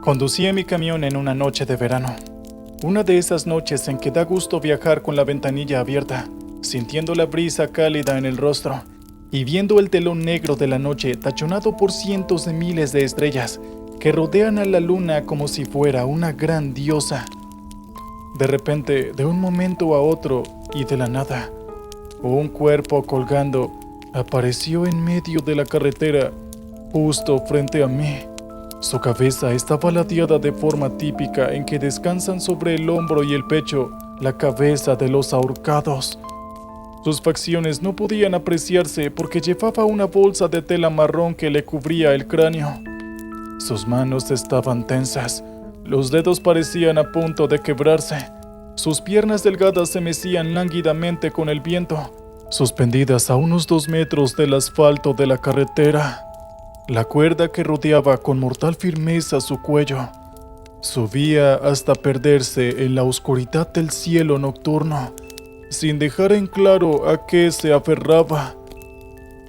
Conducía mi camión en una noche de verano. Una de esas noches en que da gusto viajar con la ventanilla abierta, sintiendo la brisa cálida en el rostro y viendo el telón negro de la noche tachonado por cientos de miles de estrellas que rodean a la luna como si fuera una gran diosa. De repente, de un momento a otro y de la nada, un cuerpo colgando apareció en medio de la carretera, justo frente a mí. Su cabeza estaba ladeada de forma típica en que descansan sobre el hombro y el pecho la cabeza de los ahorcados. Sus facciones no podían apreciarse porque llevaba una bolsa de tela marrón que le cubría el cráneo. Sus manos estaban tensas, los dedos parecían a punto de quebrarse. Sus piernas delgadas se mecían lánguidamente con el viento, suspendidas a unos 2 metros del asfalto de la carretera. La cuerda que rodeaba con mortal firmeza su cuello subía hasta perderse en la oscuridad del cielo nocturno, sin dejar en claro a qué se aferraba.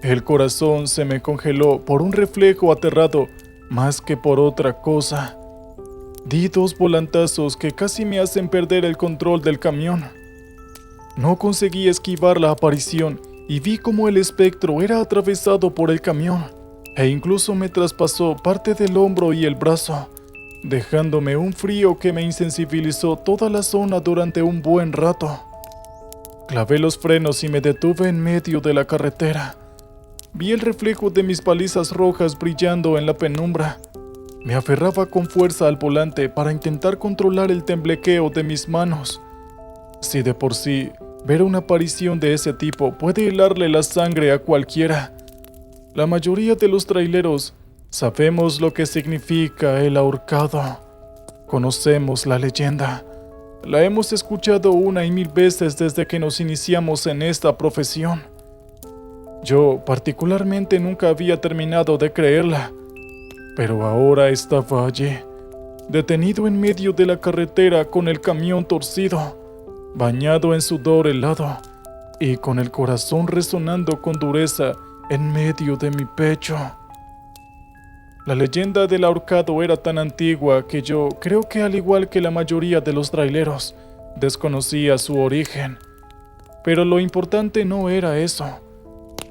El corazón se me congeló por un reflejo aterrado más que por otra cosa. Di 2 volantazos que casi me hacen perder el control del camión. No conseguí esquivar la aparición y vi cómo el espectro era atravesado por el camión e incluso me traspasó parte del hombro y el brazo, dejándome un frío que me insensibilizó toda la zona durante un buen rato. Clavé los frenos y me detuve en medio de la carretera. Vi el reflejo de mis balizas rojas brillando en la penumbra. Me aferraba con fuerza al volante para intentar controlar el temblequeo de mis manos. Si de por sí ver una aparición de ese tipo puede helarle la sangre a cualquiera, la mayoría de los traileros sabemos lo que significa el ahorcado. Conocemos la leyenda. La hemos escuchado 1 y 1000 veces desde que nos iniciamos en esta profesión. Yo particularmente nunca había terminado de creerla, pero ahora estaba allí, detenido en medio de la carretera con el camión torcido, bañado en sudor helado y con el corazón resonando con dureza en medio de mi pecho. La leyenda del ahorcado era tan antigua que yo creo que, al igual que la mayoría de los traileros, desconocía su origen. Pero lo importante no era eso.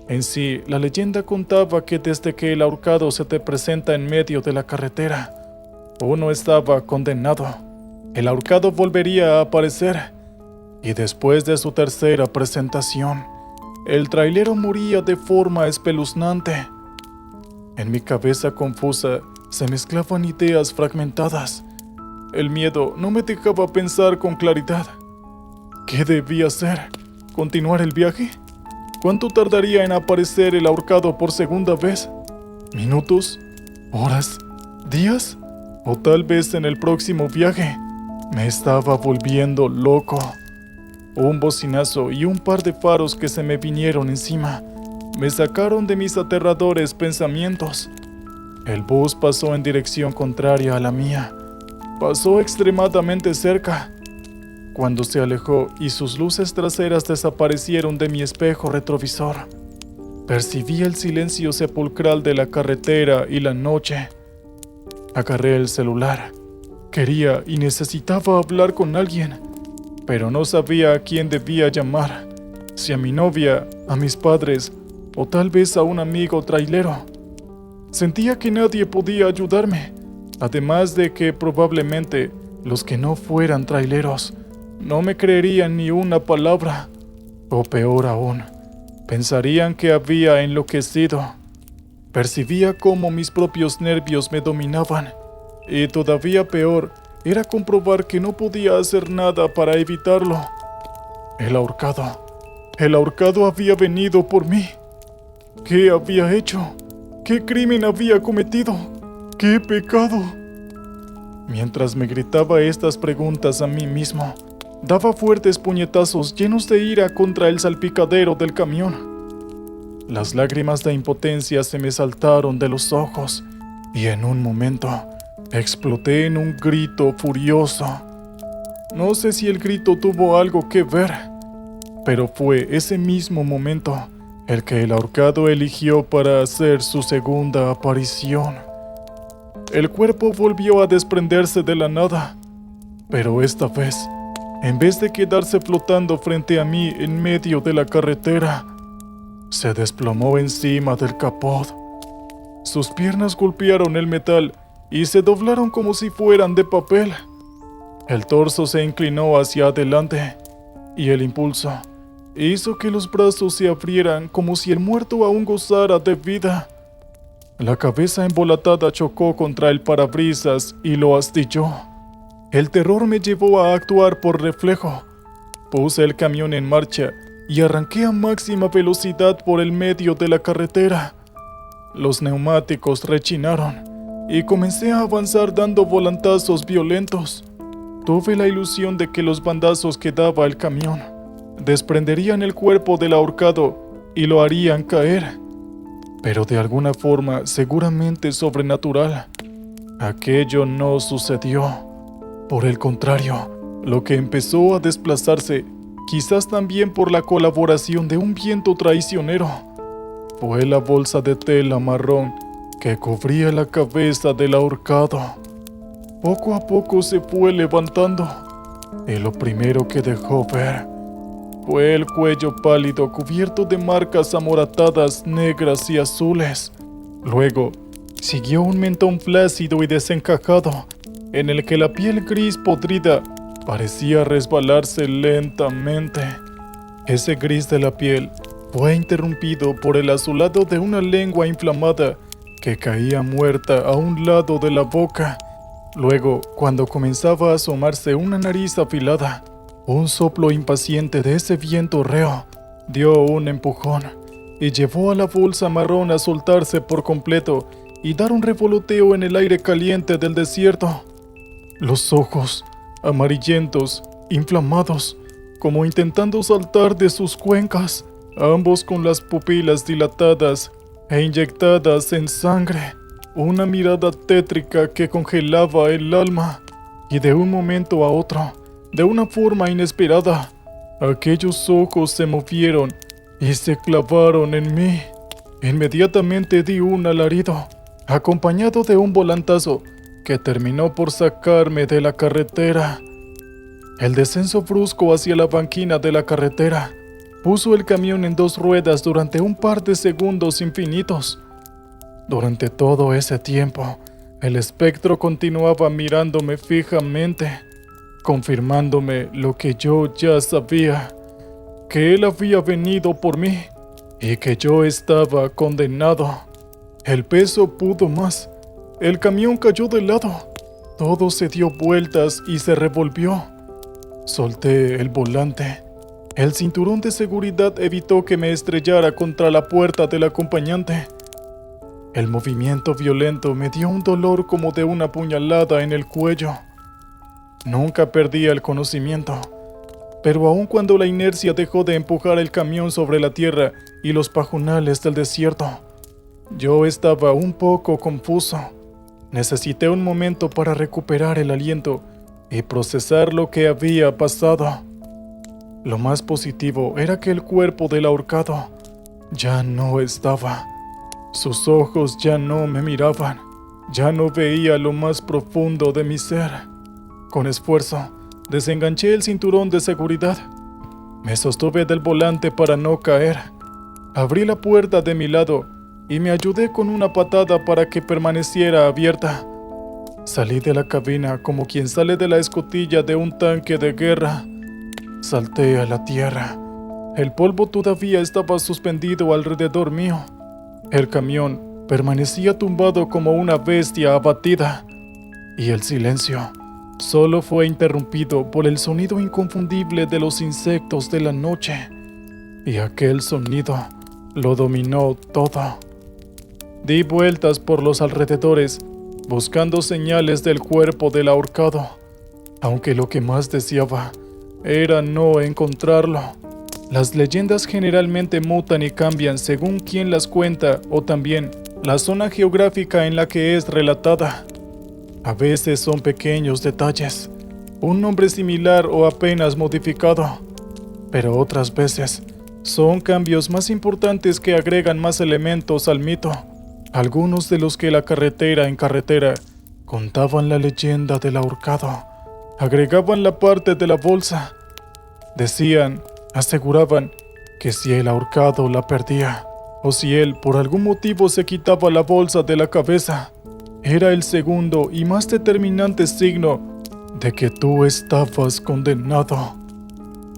En sí, la leyenda contaba que desde que el ahorcado se te presenta en medio de la carretera, uno estaba condenado. El ahorcado volvería a aparecer, y después de su tercera presentación, el trailero moría de forma espeluznante. En mi cabeza confusa se mezclaban ideas fragmentadas. El miedo no me dejaba pensar con claridad. ¿Qué debía hacer? ¿Continuar el viaje? ¿Cuánto tardaría en aparecer el ahorcado por segunda vez? ¿Minutos? ¿Horas? ¿Días? ¿O tal vez en el próximo viaje? Me estaba volviendo loco. Un bocinazo y un par de faros que se me vinieron encima me sacaron de mis aterradores pensamientos. El bus pasó en dirección contraria a la mía. Pasó extremadamente cerca. Cuando se alejó y sus luces traseras desaparecieron de mi espejo retrovisor, percibí el silencio sepulcral de la carretera y la noche. Agarré el celular. Quería y necesitaba hablar con alguien, pero no sabía a quién debía llamar. Si a mi novia, a mis padres o tal vez a un amigo trailero. Sentía que nadie podía ayudarme, además de que probablemente los que no fueran traileros no me creerían ni una palabra, o peor aún, pensarían que había enloquecido. Percibía cómo mis propios nervios me dominaban, y todavía peor era comprobar que no podía hacer nada para evitarlo. El ahorcado había venido por mí. ¿Qué había hecho? ¿Qué crimen había cometido? ¿Qué pecado? Mientras me gritaba estas preguntas a mí mismo, daba fuertes puñetazos llenos de ira contra el salpicadero del camión. Las lágrimas de impotencia se me saltaron de los ojos y en un momento exploté en un grito furioso. No sé si el grito tuvo algo que ver, pero fue ese mismo momento el que el ahorcado eligió para hacer su segunda aparición. el cuerpo volvió a desprenderse de la nada. Pero esta vez, en vez de quedarse flotando frente a mí en medio de la carretera, se desplomó encima del capot. Sus piernas golpearon el metal y se doblaron como si fueran de papel. El torso se inclinó hacia adelante y el impulso hizo que los brazos se abrieran como si el muerto aún gozara de vida. La cabeza embolatada chocó contra el parabrisas y lo astilló. El terror me llevó a actuar por reflejo. Puse el camión en marcha y arranqué a máxima velocidad por el medio de la carretera. Los neumáticos rechinaron y comencé a avanzar dando volantazos violentos. Tuve la ilusión de que los bandazos que daba el camión desprenderían el cuerpo del ahorcado y lo harían caer. Pero de alguna forma seguramente sobrenatural, aquello no sucedió. Por el contrario, lo que empezó a desplazarse, quizás también por la colaboración de un viento traicionero, fue la bolsa de tela marrón que cubría la cabeza del ahorcado. Poco a poco se fue levantando, y lo primero que dejó ver fue el cuello pálido cubierto de marcas amoratadas negras y azules. Luego, siguió un mentón flácido y desencajado, en el que la piel gris podrida parecía resbalarse lentamente. Ese gris de la piel fue interrumpido por el azulado de una lengua inflamada que caía muerta a un lado de la boca. Luego, cuando comenzaba a asomarse una nariz afilada, un soplo impaciente de ese viento reo dio un empujón y llevó a la bolsa marrón a soltarse por completo y dar un revoloteo en el aire caliente del desierto. Los ojos, amarillentos, inflamados, como intentando saltar de sus cuencas, ambos con las pupilas dilatadas e inyectadas en sangre, una mirada tétrica que congelaba el alma, y de un momento a otro, de una forma inesperada, aquellos ojos se movieron y se clavaron en mí. Inmediatamente di un alarido, acompañado de un volantazo que terminó por sacarme de la carretera. El descenso brusco hacia la banquina de la carretera puso el camión en dos ruedas durante un par de segundos infinitos. Durante todo ese tiempo, el espectro continuaba mirándome fijamente, confirmándome lo que yo ya sabía, que él había venido por mí y que yo estaba condenado. El peso pudo más. El camión cayó de lado. Todo se dio vueltas y se revolvió. Solté el volante. El cinturón de seguridad evitó que me estrellara contra la puerta del acompañante. El movimiento violento me dio un dolor como de una puñalada en el cuello. Nunca perdí el conocimiento, pero aun cuando la inercia dejó de empujar el camión sobre la tierra y los pajonales del desierto, yo estaba un poco confuso. Necesité un momento para recuperar el aliento y procesar lo que había pasado. Lo más positivo era que el cuerpo del ahorcado ya no estaba. Sus ojos ya no me miraban. Ya no veía lo más profundo de mi ser. Con esfuerzo, desenganché el cinturón de seguridad. Me sostuve del volante para no caer. Abrí la puerta de mi lado y me ayudé con una patada para que permaneciera abierta. Salí de la cabina como quien sale de la escotilla de un tanque de guerra. Salté a la tierra. El polvo todavía estaba suspendido alrededor mío. El camión permanecía tumbado como una bestia abatida. Y el silencio solo fue interrumpido por el sonido inconfundible de los insectos de la noche. Y aquel sonido lo dominó todo. Di vueltas por los alrededores, buscando señales del cuerpo del ahorcado, aunque lo que más deseaba era no encontrarlo. Las leyendas generalmente mutan y cambian según quién las cuenta o también la zona geográfica en la que es relatada. A veces son pequeños detalles, un nombre similar o apenas modificado, pero otras veces son cambios más importantes que agregan más elementos al mito, algunos de los que la carretera en carretera Contaban la leyenda del ahorcado. Agregaban la parte de la bolsa. Decían, aseguraban, que si el ahorcado la perdía, o si él por algún motivo se quitaba la bolsa de la cabeza, era el segundo y más determinante signo de que tú estabas condenado.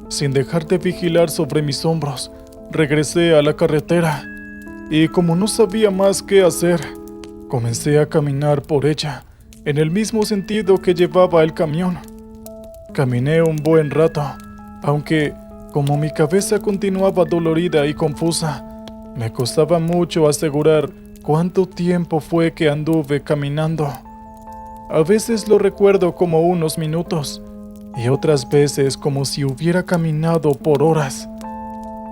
Sin dejar de vigilar sobre mis hombros, regresé a la carretera y como no sabía más qué hacer, comencé a caminar por ella, en el mismo sentido que llevaba el camión. Caminé un buen rato, aunque como mi cabeza continuaba dolorida y confusa, me costaba mucho asegurar cuánto tiempo fue que anduve caminando. A veces lo recuerdo como unos minutos y otras veces como si hubiera caminado por horas.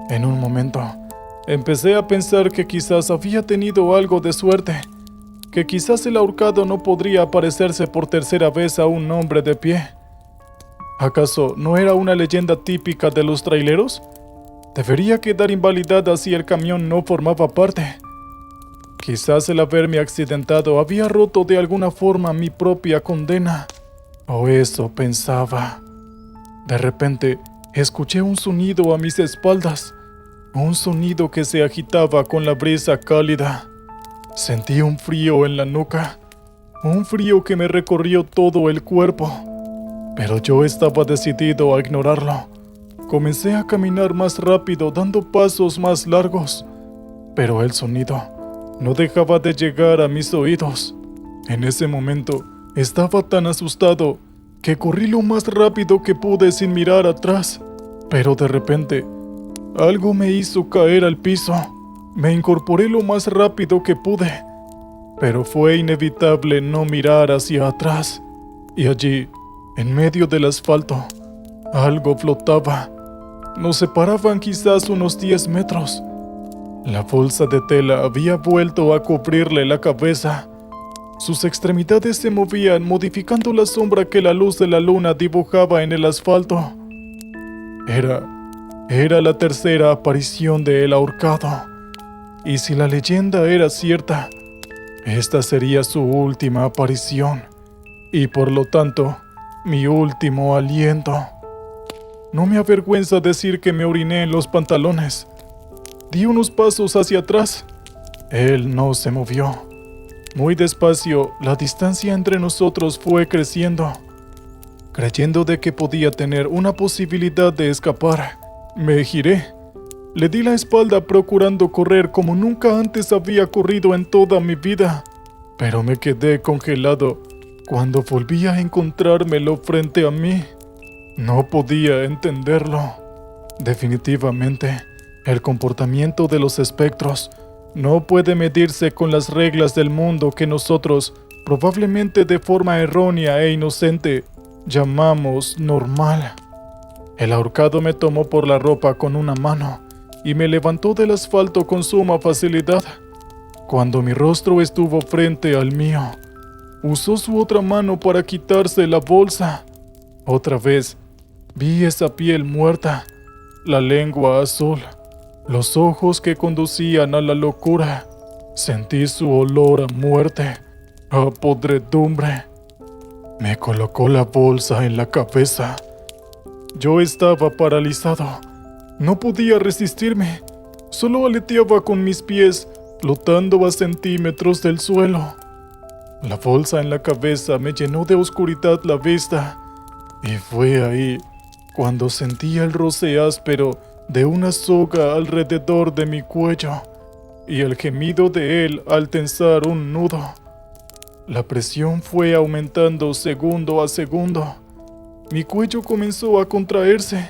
En un momento, empecé a pensar que quizás había tenido algo de suerte, que quizás el ahorcado no podría aparecerse por tercera vez a un hombre de pie. ¿Acaso no era una leyenda típica de los traileros? Debería quedar invalidada si el camión no formaba parte. Quizás el haberme accidentado había roto de alguna forma mi propia condena. O eso pensaba. De repente, escuché un sonido a mis espaldas. Un sonido que se agitaba con la brisa cálida. Sentí un frío en la nuca. Un frío que me recorrió todo el cuerpo. Pero yo estaba decidido a ignorarlo. Comencé a caminar más rápido, dando pasos más largos. Pero el sonido no dejaba de llegar a mis oídos. En ese momento, estaba tan asustado que corrí lo más rápido que pude sin mirar atrás. Pero de repente, algo me hizo caer al piso. Me incorporé lo más rápido que pude. Pero fue inevitable no mirar hacia atrás. Y allí, en medio del asfalto, algo flotaba. Nos separaban quizás unos 10 metros. La bolsa de tela había vuelto a cubrirle la cabeza. Sus extremidades se movían, modificando la sombra que la luz de la luna dibujaba en el asfalto. Era la tercera aparición de El Ahorcado. Y si la leyenda era cierta, esta sería su última aparición. Y por lo tanto, mi último aliento. No me avergüenza decir que me oriné en los pantalones. Di unos pasos hacia atrás. Él no se movió. Muy despacio, la distancia entre nosotros fue creciendo. Creyendo de que podía tener una posibilidad de escapar, me giré. Le di la espalda procurando correr como nunca antes había corrido en toda mi vida. Pero me quedé congelado cuando volví a encontrármelo frente a mí. No podía entenderlo. Definitivamente, el comportamiento de los espectros no puede medirse con las reglas del mundo que nosotros, probablemente de forma errónea e inocente, llamamos normal. El ahorcado me tomó por la ropa con una mano y me levantó del asfalto con suma facilidad. Cuando mi rostro estuvo frente al mío, usó su otra mano para quitarse la bolsa. Otra vez, vi esa piel muerta, la lengua azul, los ojos que conducían a la locura. Sentí su olor a muerte, a podredumbre. Me colocó la bolsa en la cabeza. Yo estaba paralizado. No podía resistirme. Solo aleteaba con mis pies, flotando a centímetros del suelo. La bolsa en la cabeza me llenó de oscuridad la vista. Y fue ahí cuando sentí el roce áspero de una soga alrededor de mi cuello y el gemido de él al tensar un nudo. La presión fue aumentando segundo a segundo. Mi cuello comenzó a contraerse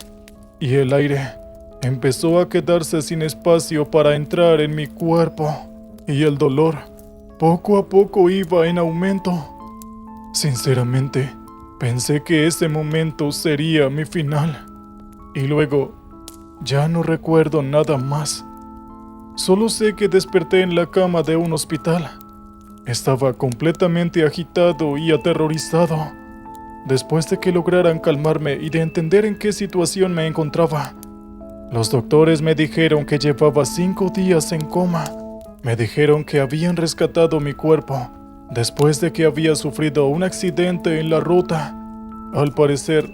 y el aire empezó a quedarse sin espacio para entrar en mi cuerpo y el dolor poco a poco iba en aumento. Sinceramente, pensé que ese momento sería mi final. Y luego, ya no recuerdo nada más. Solo sé que desperté en la cama de un hospital. Estaba completamente agitado y aterrorizado. Después de que lograran calmarme y de entender en qué situación me encontraba, los doctores me dijeron que llevaba 5 días en coma. Me dijeron que habían rescatado mi cuerpo después de que había sufrido un accidente en la ruta. Al parecer,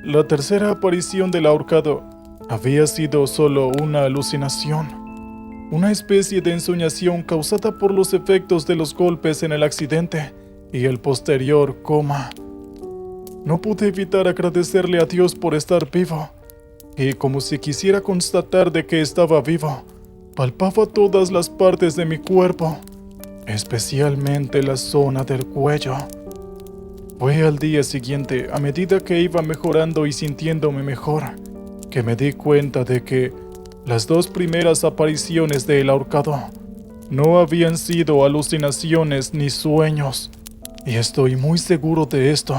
la tercera aparición del ahorcado había sido solo una alucinación, una especie de ensoñación causada por los efectos de los golpes en el accidente y el posterior coma. No pude evitar agradecerle a Dios por estar vivo, y como si quisiera constatar de que estaba vivo, palpaba todas las partes de mi cuerpo, especialmente la zona del cuello. Fue al día siguiente, a medida que iba mejorando y sintiéndome mejor, que me di cuenta de que las dos primeras apariciones del ahorcado no habían sido alucinaciones ni sueños. Y estoy muy seguro de esto,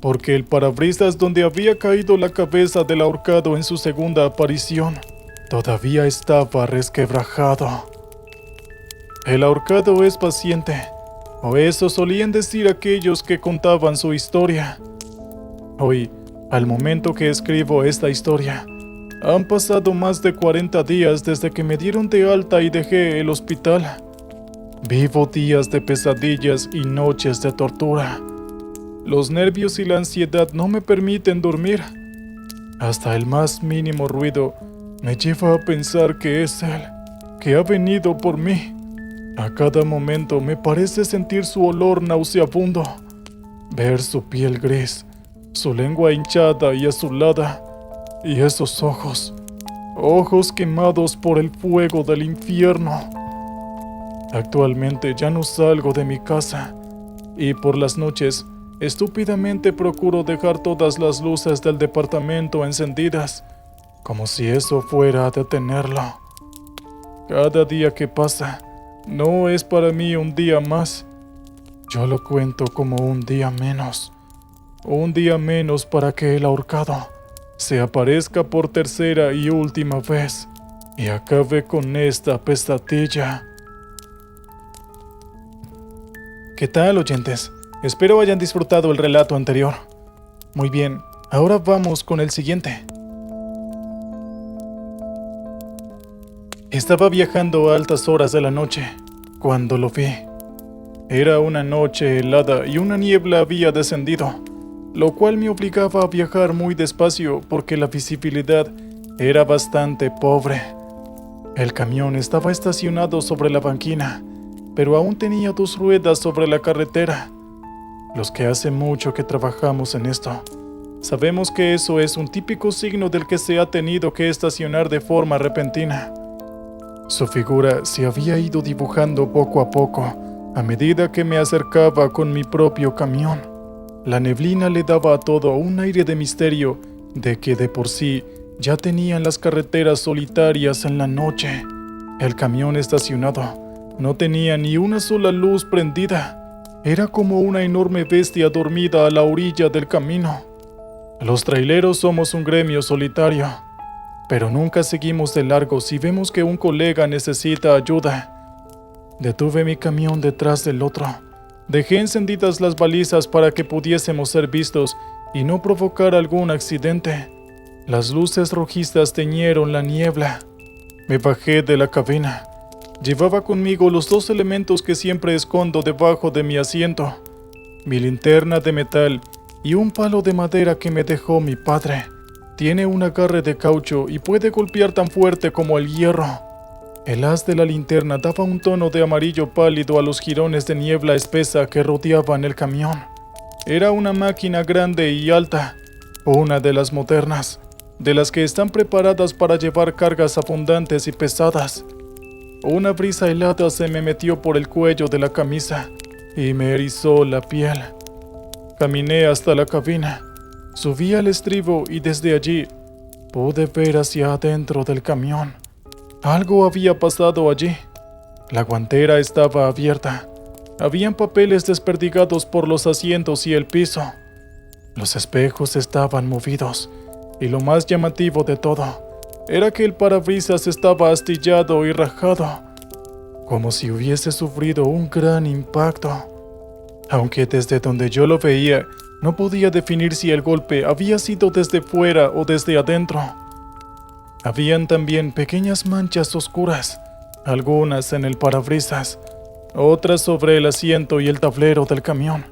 porque el parabrisas donde había caído la cabeza del ahorcado en su segunda aparición todavía estaba resquebrajado. El ahorcado es paciente, o eso solían decir aquellos que contaban su historia. Hoy, al momento que escribo esta historia, han pasado más de 40 días desde que me dieron de alta y dejé el hospital. Vivo días de pesadillas y noches de tortura. Los nervios y la ansiedad no me permiten dormir. Hasta el más mínimo ruido me lleva a pensar que es él, que ha venido por mí. A cada momento me parece sentir su olor nauseabundo, ver su piel gris, su lengua hinchada y azulada, y esos ojos quemados por el fuego del infierno. Actualmente ya no salgo de mi casa, y por las noches estúpidamente procuro dejar todas las luces del departamento encendidas, como si eso fuera a detenerlo. Cada día que pasa no es para mí un día más. Yo lo cuento como un día menos para que el ahorcado se aparezca por tercera y última vez y acabe con esta pesadilla. ¿Qué tal, oyentes? Espero hayan disfrutado el relato anterior. Muy bien, ahora vamos con el siguiente. Estaba viajando a altas horas de la noche cuando lo vi. Era una noche helada y una niebla había descendido, lo cual me obligaba a viajar muy despacio porque la visibilidad era bastante pobre. El camión estaba estacionado sobre la banquina, pero aún tenía dos ruedas sobre la carretera. Los que hace mucho que trabajamos en esto, sabemos que eso es un típico signo del que se ha tenido que estacionar de forma repentina. Su figura se había ido dibujando poco a poco, a medida que me acercaba con mi propio camión. La neblina le daba a todo un aire de misterio, de que de por sí ya tenían las carreteras solitarias en la noche. El camión estacionado no tenía ni una sola luz prendida. Era como una enorme bestia dormida a la orilla del camino. Los traileros somos un gremio solitario, pero nunca seguimos de largo si vemos que un colega necesita ayuda. Detuve mi camión detrás del otro. Dejé encendidas las balizas para que pudiésemos ser vistos y no provocar algún accidente. Las luces rojizas teñieron la niebla. Me bajé de la cabina. Llevaba conmigo los dos elementos que siempre escondo debajo de mi asiento: mi linterna de metal y un palo de madera que me dejó mi padre. Tiene un agarre de caucho y puede golpear tan fuerte como el hierro. El haz de la linterna daba un tono de amarillo pálido a los jirones de niebla espesa que rodeaban el camión. Era una máquina grande y alta, una de las modernas, de las que están preparadas para llevar cargas abundantes y pesadas. Una brisa helada se me metió por el cuello de la camisa y me erizó la piel. Caminé hasta la cabina, subí al estribo y desde allí pude ver hacia adentro del camión. Algo había pasado allí. La guantera estaba abierta. Habían papeles desperdigados por los asientos y el piso. Los espejos estaban movidos, y lo más llamativo de todo era que el parabrisas estaba astillado y rajado, como si hubiese sufrido un gran impacto. Aunque desde donde yo lo veía, no podía definir si el golpe había sido desde fuera o desde adentro. Habían también pequeñas manchas oscuras, algunas en el parabrisas, otra sobre el asiento y el tablero del camión.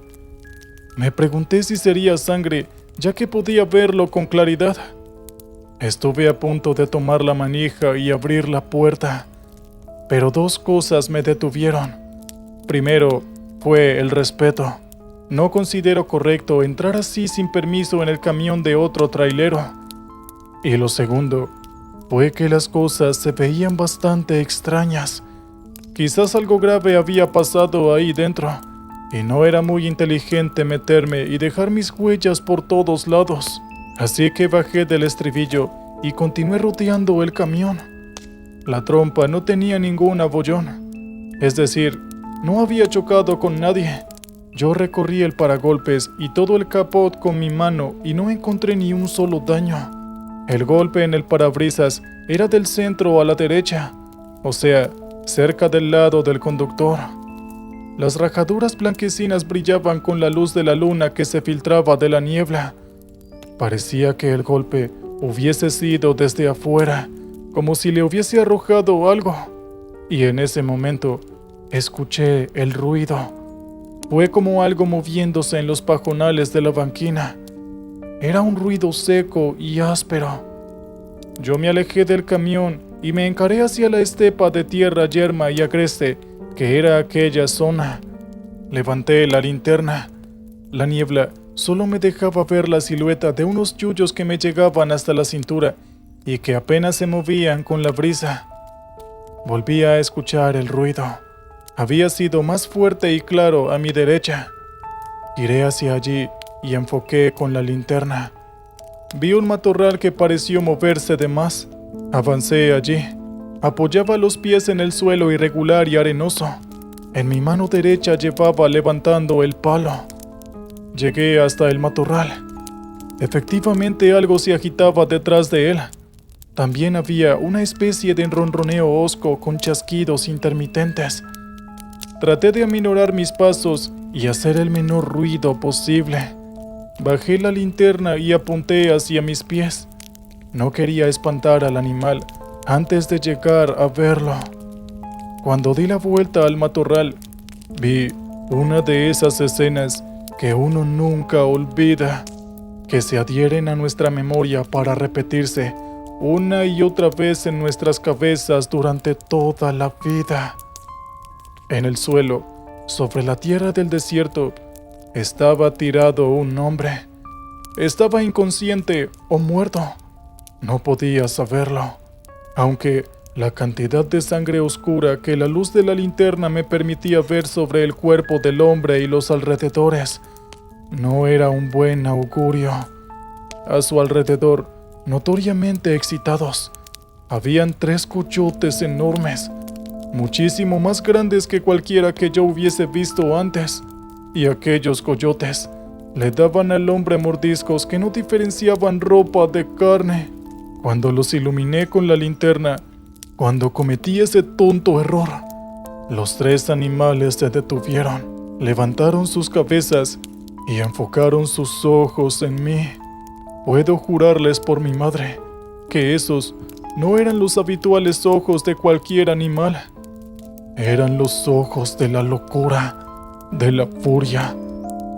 Me pregunté si sería sangre, ya que podía verlo con claridad. Estuve a punto de tomar la manija y abrir la puerta, pero dos cosas me detuvieron. Primero, fue el respeto. No considero correcto entrar así sin permiso en el camión de otro trailero. Y lo segundo, fue que las cosas se veían bastante extrañas. Quizás algo grave había pasado ahí dentro, y no era muy inteligente meterme y dejar mis huellas por todos lados. Así que bajé del estribillo y continué rodeando el camión. La trompa no tenía ningún abollón, es decir, no había chocado con nadie. Yo recorrí el paragolpes y todo el capot con mi mano y no encontré ni un solo daño. El golpe en el parabrisas era del centro a la derecha, o sea, cerca del lado del conductor. Las rajaduras blanquecinas brillaban con la luz de la luna que se filtraba de la niebla. Parecía que el golpe hubiese sido desde afuera, como si le hubiese arrojado algo. Y en ese momento, escuché el ruido. Fue como algo moviéndose en los pajonales de la banquina. Era un ruido seco y áspero. Yo me alejé del camión y me encaré hacia la estepa de tierra yerma y agreste que era aquella zona. Levanté la linterna. La niebla solo me dejaba ver la silueta de unos yuyos que me llegaban hasta la cintura y que apenas se movían con la brisa. Volví a escuchar el ruido. Había sido más fuerte y claro a mi derecha. Giré hacia allí y enfoqué con la linterna. Vi un matorral que pareció moverse de más. Avancé allí. Apoyaba los pies en el suelo irregular y arenoso. En mi mano derecha llevaba levantando el palo. Llegué hasta el matorral. Efectivamente algo se agitaba detrás de él. También había una especie de ronroneo hosco con chasquidos intermitentes. Traté de aminorar mis pasos y hacer el menor ruido posible. Bajé la linterna y apunté hacia mis pies. No quería espantar al animal antes de llegar a verlo. Cuando di la vuelta al matorral, vi una de esas escenas que uno nunca olvida, que se adhieren a nuestra memoria para repetirse una y otra vez en nuestras cabezas durante toda la vida. En el suelo, sobre la tierra del desierto, estaba tirado un hombre. Estaba inconsciente o muerto. No podía saberlo, aunque la cantidad de sangre oscura que la luz de la linterna me permitía ver sobre el cuerpo del hombre y los alrededores no era un buen augurio. A su alrededor, notoriamente excitados, habían 3 coyotes enormes, muchísimo más grandes que cualquiera que yo hubiese visto antes, y aquellos coyotes le daban al hombre mordiscos que no diferenciaban ropa de carne. Cuando los iluminé con la linterna, cuando cometí ese tonto error, los 3 animales se detuvieron, levantaron sus cabezas y enfocaron sus ojos en mí. Puedo jurarles por mi madre que esos no eran los habituales ojos de cualquier animal. Eran los ojos de la locura, de la furia,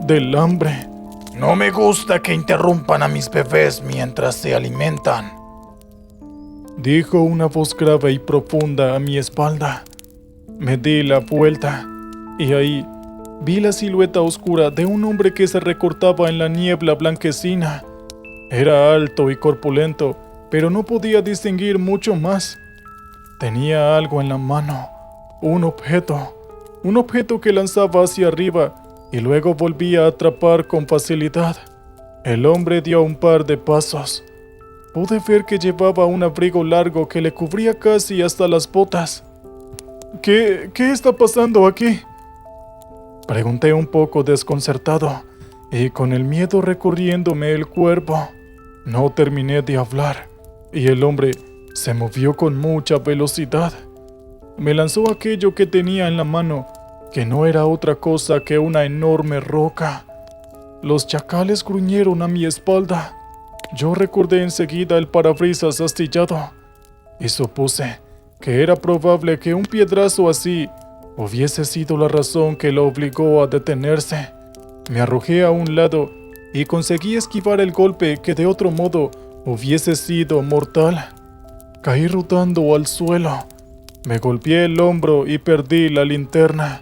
del hambre. No me gusta que interrumpan a mis bebés mientras se alimentan, dijo una voz grave y profunda a mi espalda. Me di la vuelta y ahí vi la silueta oscura de un hombre que se recortaba en la niebla blanquecina. Era alto y corpulento, pero no podía distinguir mucho más. Tenía algo en la mano, un objeto que lanzaba hacia arriba y luego volvía a atrapar con facilidad. El hombre dio un par de pasos. Pude ver que llevaba un abrigo largo que le cubría casi hasta las botas. ¿Qué está pasando aquí?, pregunté un poco desconcertado y con el miedo recorriéndome el cuerpo. No terminé de hablar y el hombre se movió con mucha velocidad. Me lanzó aquello que tenía en la mano, que no era otra cosa que una enorme roca. Los chacales gruñeron a mi espalda. Yo recordé enseguida el parabrisas astillado y supuse que era probable que un piedrazo así Hubiese sido la razón que lo obligó a detenerse. Me arrojé a un lado y conseguí esquivar el golpe que de otro modo hubiese sido mortal. Caí rodando al suelo. Me golpeé el hombro y perdí la linterna.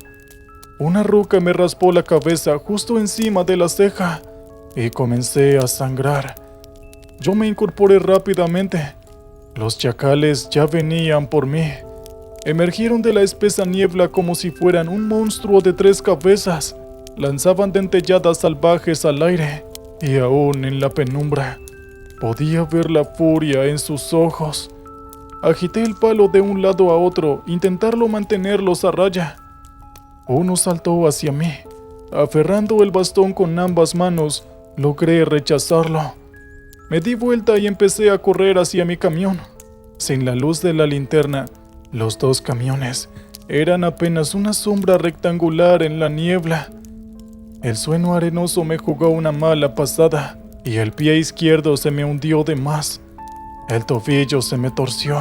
Una ruca me raspó la cabeza justo encima de la ceja y comencé a sangrar. Yo me incorporé rápidamente. Los chacales ya venían por mí. Emergieron de la espesa niebla como si fueran un monstruo de 3 cabezas. Lanzaban dentelladas salvajes al aire y aún en la penumbra podía ver la furia en sus ojos. Agité el palo de un lado a otro, intentarlo mantenerlos a raya. Uno saltó hacia mí. Aferrando el bastón con ambas manos, logré rechazarlo. Me di vuelta y empecé a correr hacia mi camión. Sin la luz de la linterna, los 2 camiones eran apenas una sombra rectangular en la niebla. El suelo arenoso me jugó una mala pasada y el pie izquierdo se me hundió de más. El tobillo se me torció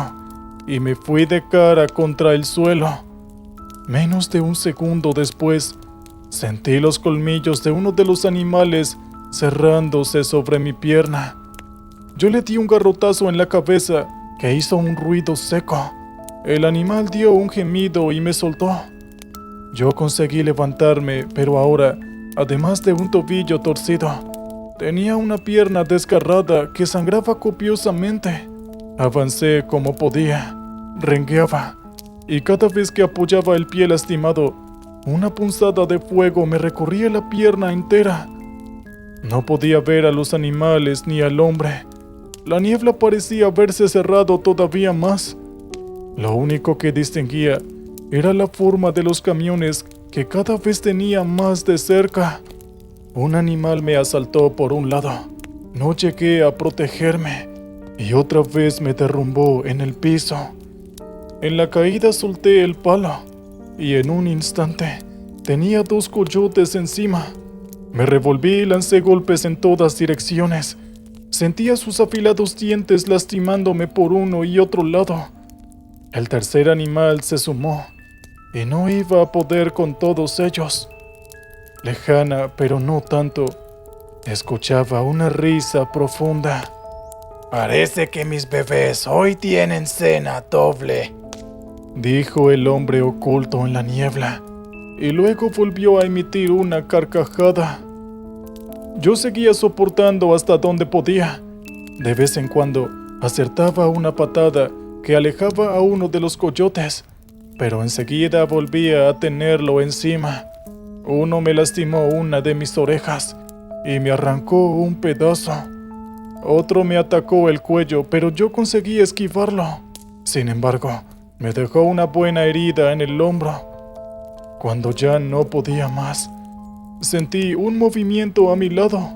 y me fui de cara contra el suelo. Menos de un segundo después, sentí los colmillos de uno de los animales cerrándose sobre mi pierna. Yo le di un garrotazo en la cabeza que hizo un ruido seco. El animal dio un gemido y me soltó. Yo conseguí levantarme, pero ahora, además de un tobillo torcido, tenía una pierna desgarrada que sangraba copiosamente. Avancé como podía, rengueaba, y cada vez que apoyaba el pie lastimado, una punzada de fuego me recorría la pierna entera. No podía ver a los animales ni al hombre. La niebla parecía haberse cerrado todavía más. Lo único que distinguía era la forma de los camiones que cada vez tenía más de cerca. Un animal me asaltó por un lado. No llegué a protegerme y otra vez me derrumbó en el piso. En la caída solté el palo y en un instante tenía 2 coyotes encima. Me revolví y lancé golpes en todas direcciones. Sentía sus afilados dientes lastimándome por uno y otro lado. El tercer animal se sumó y no iba a poder con todos ellos. Lejana, pero no tanto, escuchaba una risa profunda. Parece que mis bebés hoy tienen cena doble, dijo el hombre oculto en la niebla, y luego volvió a emitir una carcajada. Yo seguía soportando hasta donde podía. De vez en cuando acertaba una patada que alejaba a uno de los coyotes, pero enseguida volvía a tenerlo encima. Uno me lastimó una de mis orejas y me arrancó un pedazo. Otro me atacó el cuello, pero yo conseguí esquivarlo. Sin embargo, me dejó una buena herida en el hombro. Cuando ya no podía más, sentí un movimiento a mi lado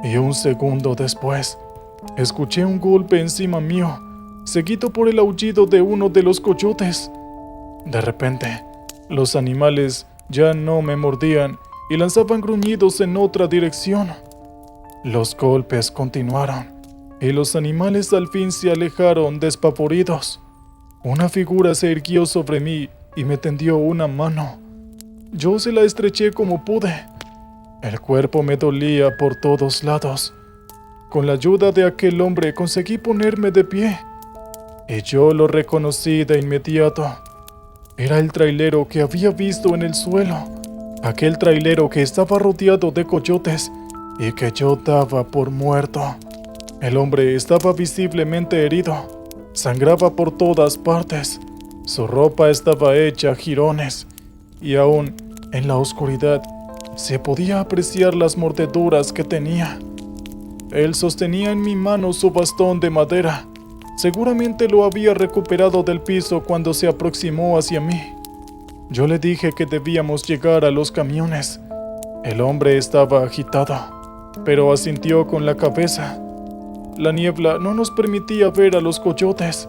y un segundo después, escuché un golpe encima mío, seguido por el aullido de uno de los coyotes. De repente, los animales ya no me mordían y lanzaban gruñidos en otra dirección. Los golpes continuaron y los animales al fin se alejaron despavoridos. Una figura se irguió sobre mí y me tendió una mano. Yo se la estreché como pude. El cuerpo me dolía por todos lados. Con la ayuda de aquel hombre conseguí ponerme de pie, y yo lo reconocí de inmediato. Era el trailero que había visto en el suelo, aquel trailero que estaba rodeado de coyotes y que yo daba por muerto. El hombre estaba visiblemente herido, sangraba por todas partes, su ropa estaba hecha jirones, y aún en la oscuridad se podía apreciar las mordeduras que tenía. Él sostenía en mi mano su bastón de madera. Seguramente lo había recuperado del piso cuando se aproximó hacia mí. Yo le dije que debíamos llegar a los camiones. El hombre estaba agitado, pero asintió con la cabeza. La niebla no nos permitía ver a los coyotes,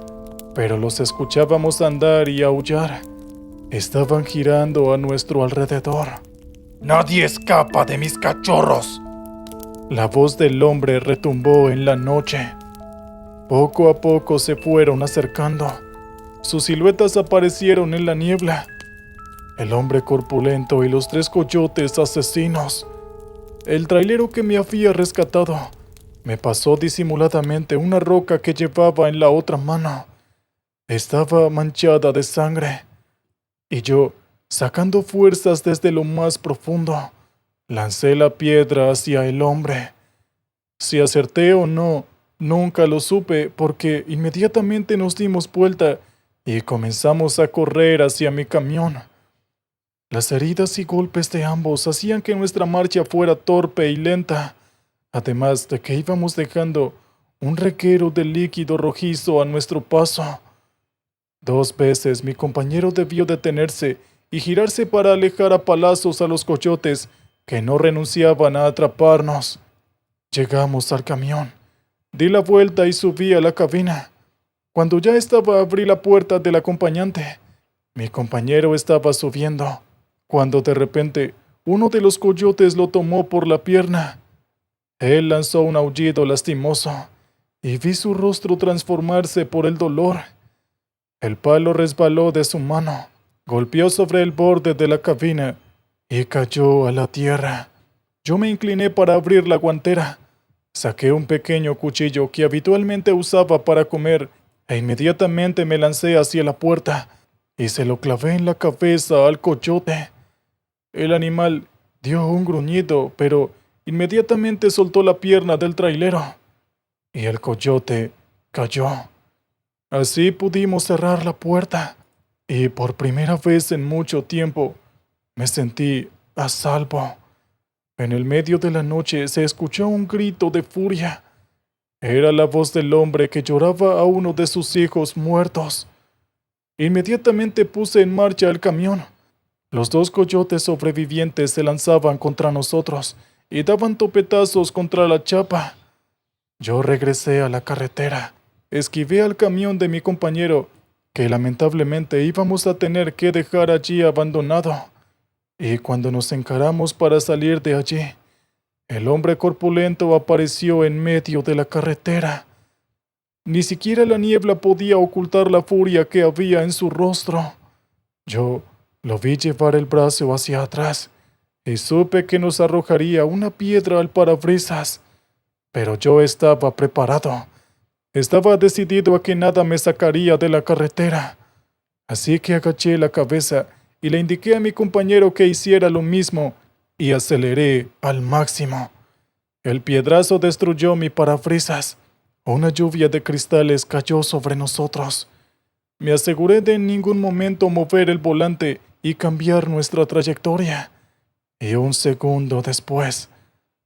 pero los escuchábamos andar y aullar. Estaban girando a nuestro alrededor. Nadie escapa de mis cachorros. La voz del hombre retumbó en la noche. Poco a poco se fueron acercando. Sus siluetas aparecieron en la niebla. el hombre corpulento y los 3 coyotes asesinos. El trailero que me había rescatado me pasó disimuladamente una roca que llevaba en la otra mano. Estaba manchada de sangre, y yo, sacando fuerzas desde lo más profundo, lancé la piedra hacia el hombre. Si acerté o no, nunca lo supe porque inmediatamente nos dimos vuelta y comenzamos a correr hacia mi camión. Las heridas y golpes de ambos hacían que nuestra marcha fuera torpe y lenta, además de que íbamos dejando un reguero de líquido rojizo a nuestro paso. 2 veces mi compañero debió detenerse y girarse para alejar a palazos a los coyotes que no renunciaban a atraparnos. Llegamos al camión. Di la vuelta y subí a la cabina. Cuando ya estaba abrí la puerta del acompañante. Mi compañero estaba subiendo, cuando de repente uno de los coyotes lo tomó por la pierna. Él lanzó un aullido lastimoso y vi su rostro transformarse por el dolor. El palo resbaló de su mano, golpeó sobre el borde de la cabina y cayó a la tierra. Yo me incliné para abrir la guantera. Saqué un pequeño cuchillo que habitualmente usaba para comer e inmediatamente me lancé hacia la puerta y se lo clavé en la cabeza al coyote. El animal dio un gruñido, pero inmediatamente soltó la pierna del trailero y el coyote cayó. Así pudimos cerrar la puerta y por primera vez en mucho tiempo me sentí a salvo. En el medio de la noche se escuchó un grito de furia. Era la voz del hombre que lloraba a uno de sus hijos muertos. Inmediatamente puse en marcha el camión. Los 2 coyotes sobrevivientes se lanzaban contra nosotros y daban topetazos contra la chapa. Yo regresé a la carretera, esquivé al camión de mi compañero, que lamentablemente íbamos a tener que dejar allí abandonado. Y cuando nos encaramos para salir de allí, el hombre corpulento apareció en medio de la carretera. Ni siquiera la niebla podía ocultar la furia que había en su rostro. Yo lo vi llevar el brazo hacia atrás y supe que nos arrojaría una piedra al parabrisas. Pero yo estaba preparado. Estaba decidido a que nada me sacaría de la carretera. Así que agaché la cabeza y le indiqué a mi compañero que hiciera lo mismo y aceleré al máximo. El piedrazo destruyó mi parabrisas. Una lluvia de cristales cayó sobre nosotros. Me aseguré de en ningún momento mover el volante y cambiar nuestra trayectoria. Y un segundo después,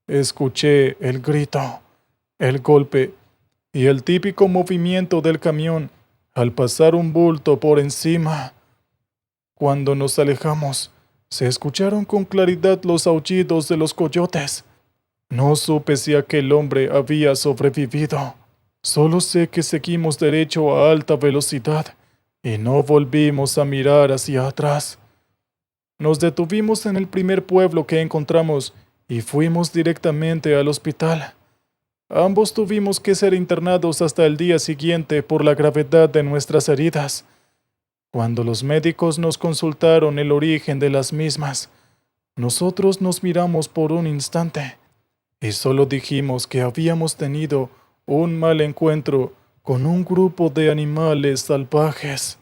escuché el grito, el golpe y el típico movimiento del camión al pasar un bulto por encima. Cuando nos alejamos, se escucharon con claridad los aullidos de los coyotes. No supe si aquel hombre había sobrevivido. Solo sé que seguimos derecho a alta velocidad y no volvimos a mirar hacia atrás. Nos detuvimos en el primer pueblo que encontramos y fuimos directamente al hospital. Ambos tuvimos que ser internados hasta el día siguiente por la gravedad de nuestras heridas. Cuando los médicos nos consultaron el origen de las mismas, nosotros nos miramos por un instante y solo dijimos que habíamos tenido un mal encuentro con un grupo de animales salvajes.